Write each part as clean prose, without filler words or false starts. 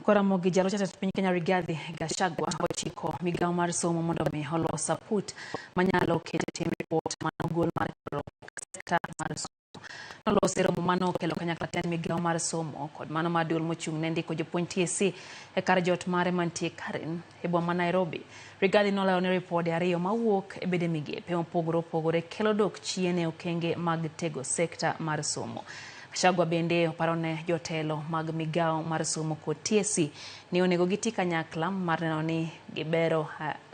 Ramogi jalo chata piny Kenya Rigathi Gachagua ochiko migao mar somo mondo mi olos aput manyalo keto tim report manogol mar sekta mar somo. Nolose romo mano kelo kanyakla tend migao mar somo kod mano maduol mochung' ne ndiko jopuonj TSC e kar jot mare mantie Karen e boma ma Nairobi. Rigathi nolero ne ripode ariyo mawuok e bede migepe mopogore opogore kelo dok chien e okenge mag tego sekta mar somo. Gachagua bende oparone jotelo mag migao mar somo kod TSC ni onego giti kanyakla mar neno ni gibero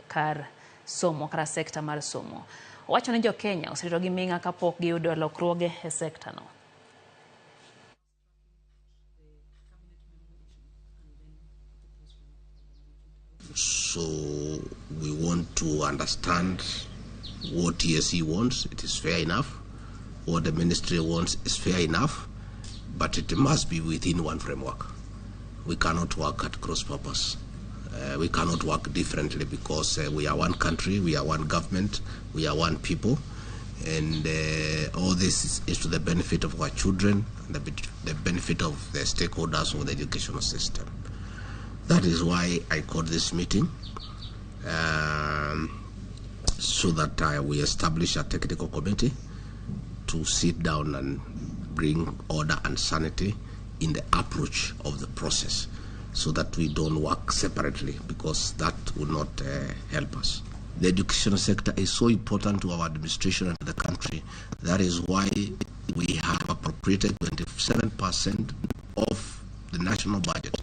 kar somo kara sekta mar somo. Owacho ni jo Kenya oserito gi ming'a kapok giyudo lokruoge e sekta no. So we want to understand what TSC wants. It is fair enough. What the ministry wants is fair enough, but it must be within one framework. We cannot work at cross purpose. We cannot work differently because we are one country, we are one government, we are one people, and all this is to the benefit of our children, the benefit of the stakeholders of the educational system. That is why I called this meeting, so that we establish a technical committee to sit down and bring order and sanity in the approach of the process, so that we don't work separately, because that will not help us. The educational sector is so important to our administration and to the country. That is why we have appropriated 27% of the national budget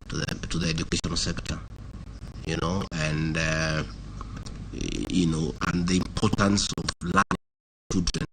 to the educational sector, and and the importance of learning children